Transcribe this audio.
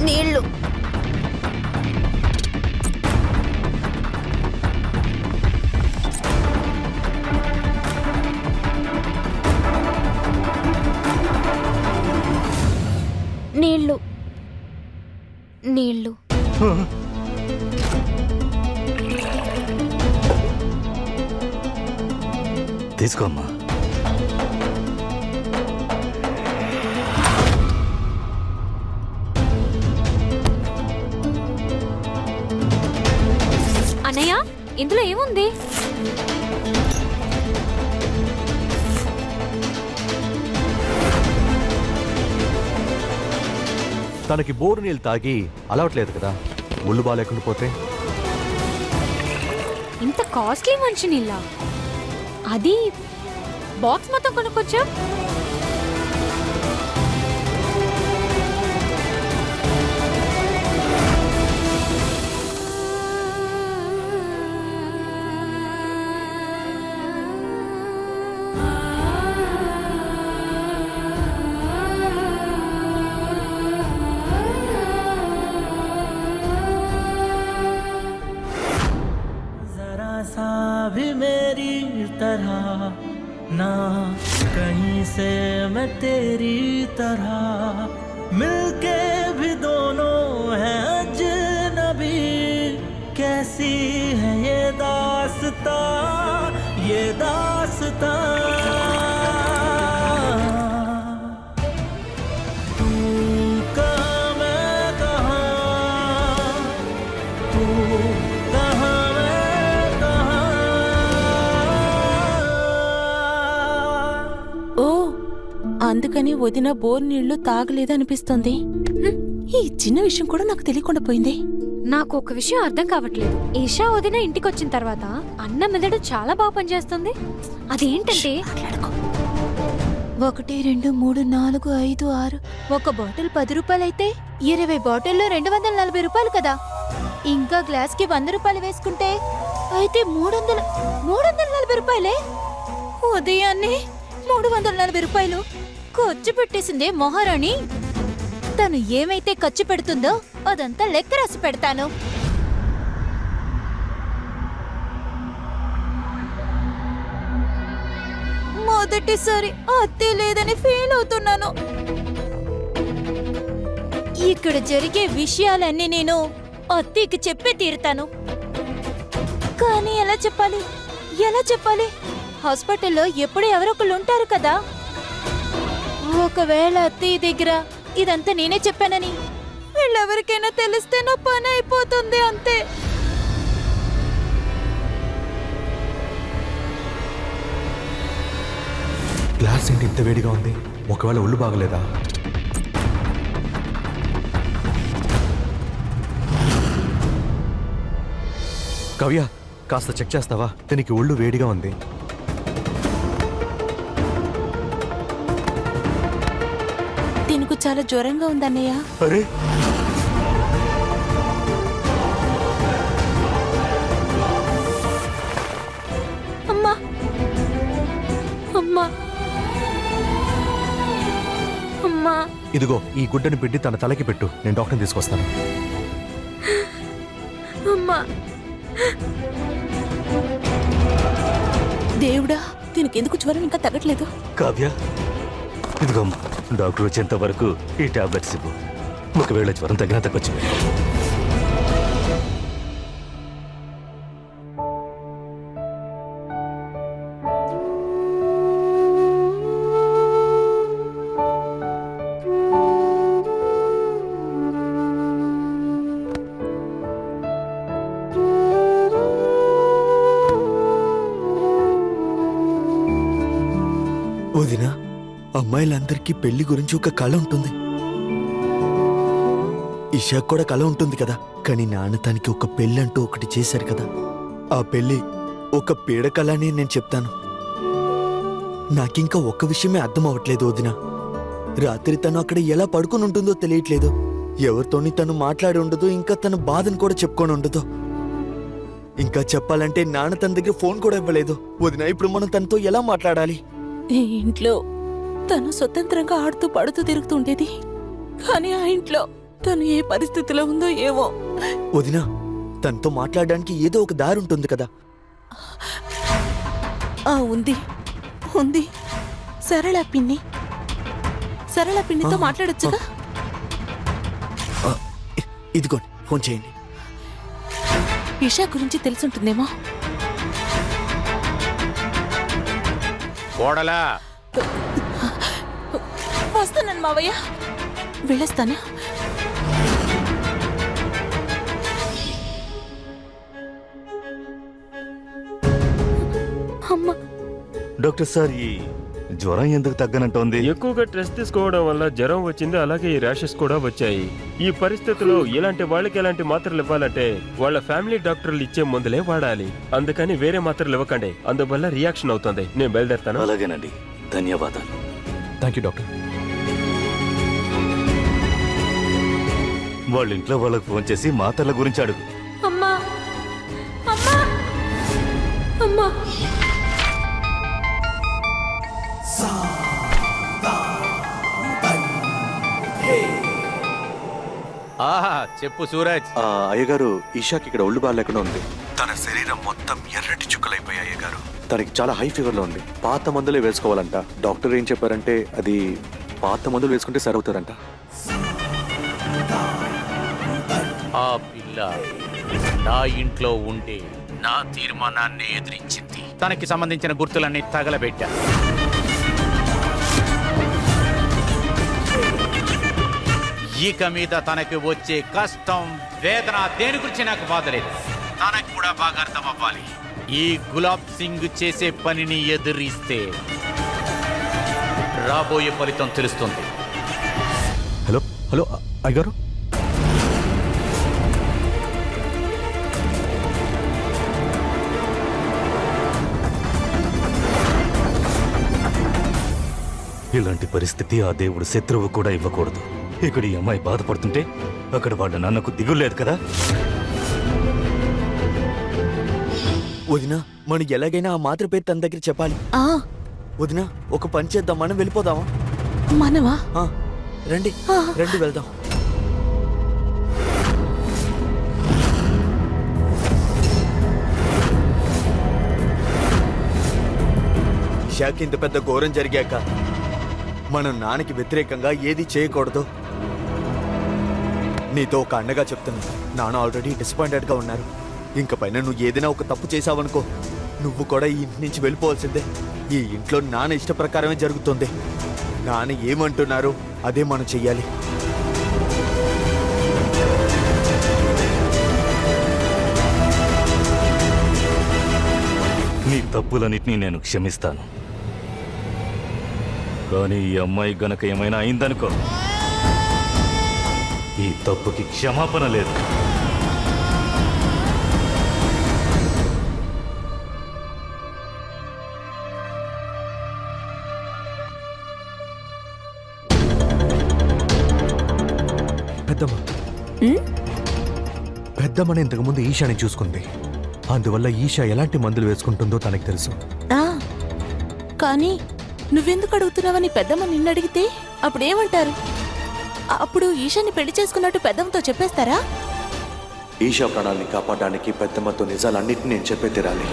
నీళ్లు. నీళ్లు నీళ్లు. తీసుకోమ్మా. అన్నయ్య, ఇందులో ఏముంది? తనకి బోరు నీళ్ళు తాగి అలవట్లేదు కదా, ముళ్ళు బాగాలేకుండా పోతే. ఇంత కాస్ట్లీ మంచి నీళ్ళ? అది బాక్స్ మొత్తం కొనుక్కొచ్చా? भी मेरी तरह ना कहीं से मैं तेरी तरह मिलके भी दोनों हैं अजनबी कैसी है ये दास्तां तू कहाँ मैं कहाँ तू అందుకని వదిన బోర్ నీళ్లు తాగలేదనిపిస్తుంది. ఈ చిన్న విషయం కూడా నాకు తెలియకుండా పోయింది. నాకు ఒక విషయం అర్థం కావట్లేదు. ఈషా వదిన ఇంటికొచ్చిన తర్వాత అన్న మెదడు చాలా బాగా పనిచేస్తుంది. అదేంటంటే 1 2 3 4 5 6 ఒక బాటిల్ 10 రూపాయలైతే 20 బాటిల్లో 240 రూపాయలు కదా. ఇంకా గ్లాస్ కి 100 రూపాయలు వేసుకుంటే అయితే 340 రూపాయలే. ఉదయాన్నే 340 రూపాయలు ఖర్చు పెట్టేసిందే మహారాణి. తను ఏమైతే ఖర్చు పెడుతుందో అదంతా లెక్క రాసి పెడతాను. మొదటిసారి అత్తే లేదని ఫీల్ అవుతున్నాను. ఇక్కడ జరిగే విషయాలన్నీ నేను అత్తయ్యకి చెప్పే తీరుతాను. కానీ ఎలా చెప్పాలి? హాస్పిటల్లో ఎప్పుడు ఎవరొకళ్ళు ఉంటారు కదా. ఒకవేళ అత్తయ్య దగ్గర ఇదంతా నేనే చెప్పానని వీళ్ళెవరికైనా తెలిస్తే నా పని అయిపోతుంది అంతే. గ్లాస్ ఏంటి ఇంత వేడిగా ఉంది? ఒకవేళ ఒళ్ళు బాగలేదా? కవ్య, కాస్త చెక్ చేస్తావా? దీనికి ఒళ్ళు వేడిగా ఉంది. దీనికి చాలా జ్వరంగా ఉందన్నయ్య. అరే, అమ్మా అమ్మా అమ్మా. ఇదిగో ఈ గుడ్డని పిండి తన తలకి పెట్టు, నేను డాక్టర్ని తీసుకొస్తాను. అమ్మా దేవుడా, దీనికి ఎందుకు జ్వరం ఇంకా తగ్గట్లేదు? కావ్య, ఇదిగో డాక్టర్ వచ్చేంత వరకు ఈ టాబ్లెట్స్ ఇవ్వు. ఒకవేళ జ్వరం తగ్గినంత కొంచెం. వదినా, అమ్మాయిలందరికీ పెళ్లి గురించి ఒక కళ ఉంటుంది. ఇషాక్ కూడా కళ ఉంటుంది కదా. కానీ నాన్న తనకి ఒక పెళ్ళి అంటూ ఒకటి చేశారు కదా. ఆ పెళ్లి ఒక పీడకళ అని నేను చెప్తాను. నాకింకా ఒక్క విషయమే అర్థం అవ్వట్లేదు వదినా. రాత్రి తను అక్కడ ఎలా పడుకుని ఉంటుందో తెలియట్లేదు. ఎవరితోని తను మాట్లాడి ఉండదు, ఇంకా తన బాధను కూడా చెప్పుకొని ఉండదు. ఇంకా చెప్పాలంటే నాన్న తన దగ్గర ఫోన్ కూడా ఇవ్వలేదు. వదినా, ఇప్పుడు మనం తనతో ఎలా మాట్లాడాలి? ఈ ఇంట్లో తను స్వతంత్రంగా ఆడుతూ పడుతూ తిరుగుతుండేది. కానీ ఆ ఇంట్లో తను ఏ పరిస్థితిలో ఉందో ఏమో. వదినా, తనతో మాట్లాడడానికి ఏదో ఒక దారి ఉంటుంది కదా. ఉంది ఉంది, సరళ పిన్నితో మాట్లాడొచ్చుగా. ఇదిగోండి, ఫోన్ చేయండి. ఇషా గురించి తెలుసుంటుందేమో. కోడలా, వస్తున్నాను మావయ్య, వెళ్ళొస్తాను. అమ్మా, డాక్టర్ సార్, ఈ జ్వరం ఎందుకు తగ్గనంటోంది? ఎక్కువగా స్ట్రెస్ తీసుకోవడం వల్ల జ్వరం వచ్చింది, అలాగే ఈ ర్యాషెస్ కూడా వచ్చాయి. ఈ పరిస్థితిలో ఇలాంటి వాళ్ళకి ఎలాంటి మాత్రలు ఇవ్వాలంటే వాళ్ళ ఫ్యామిలీ డాక్టర్లు ఇచ్చే మందులే వాడాలి. అందుకని వేరే మాత్రలు ఇవ్వకండి, అందువల్ల రియాక్షన్ అవుతుంది. నేను బయలుదేరుతాను. అలాగేనండి, ధన్యవాదాలు. Thank you doctor. వాళ్ళ ఇంట్లో వాళ్ళకి ఫోన్ చేసి మాత్రల గురించి అడుగు. అమ్మా, అమ్మా, అమ్మా. ఆహా, చెప్పు సూరజ్. అయ్యగారు, ఈషాకి ఇక్కడ ఒళ్ళు బాగాలేకుండా ఉంది. తన శరీరం మొత్తం ఎర్రటి చుక్కలైపోయాయి అయ్యగారు. తనకి చాలా హై ఫీవర్ లో ఉంది. పాత మందులే వేసుకోవాలంట. డాక్టర్ ఏం చెప్పారంటే అది పాత మందులు వేసుకుంటే సరవుతారంట. ఆ పిల్ల నా ఇంట్లో ఉండి నా తీర్మానాన్ని ఎదిరించింది. తనకి సంబంధించిన గుర్తులన్నీ తగలబెట్టా. ఇక మీద తనకి వచ్చే కష్టం, వేదన దేని గురించి నాకు బాధ లేదు. తనకు కూడా బాగా అర్థం అవ్వాలి. ఈ గులాబ్ సింగ్ చేసే పనిని ఎదిరిస్తే రాబోయే ఫలితం తెలుస్తుంది. హలో హలో అయ్యగారు, ఇలాంటి పరిస్థితి ఆ దేవుడు శత్రువు కూడా ఇవ్వకూడదు. ఇక్కడ ఈ అమ్మాయి బాధపడుతుంటే అక్కడ వాళ్ళ నాన్నకు దిగులేదు కదా. వదినా, మనం ఎలాగైనా ఆ మాత్ర పేరు తన దగ్గర చెప్పాలి. వదినా, ఒక పని చేద్దాం, మనం వెళ్ళిపోదామా? మనవా? రండి రండి, వెళ్దాం. ఇషాకి ఇంత పెద్ద ఘోరం జరిగాక మనం నాన్నకి వ్యతిరేకంగా ఏది చేయకూడదు. నీతో ఒక అండగా చెప్తున్నా, నాన్న ఆల్రెడీ డిసప్పాయింటెడ్గా ఉన్నారు. ఇంక పైన నువ్వు ఏదైనా ఒక తప్పు చేసావనుకో, నువ్వు కూడా ఈ ఇంటి నుంచి వెళ్ళిపోవాల్సిందే. ఈ ఇంట్లో నాన్న ఇష్ట ప్రకారమే జరుగుతుంది. నాన్న ఏమంటున్నారు అదే మనం చెయ్యాలి. నీ తప్పులన్నిటినీ నేను క్షమిస్తాను. కానీ ఈ అమ్మాయి గనక ఏమైనా అయిందనుకో, ఈ తప్పుకి క్షమాపణ లేదు. పెద్దమ్మని ఇంతకుముందు ఈషాని చూసుకుంది. అందువల్ల ఈషా ఎలాంటి మందులు వేసుకుంటుందో తనకు తెలుసు. కానీ నువ్వెందుకు అడుగుతున్నావని పెద్దమ్మ నిన్ను అడిగితే అప్పుడేమంటారు? అప్పుడు ఈశాని పెళ్లి చేసుకున్నట్టు పెద్దమ్మతో చెప్పేస్తారా? ఈషా ప్రాణాలని కాపాడడానికి పెద్దమ్మతో నిజాలన్నింటినీ నేను చెప్పే తీరాలి.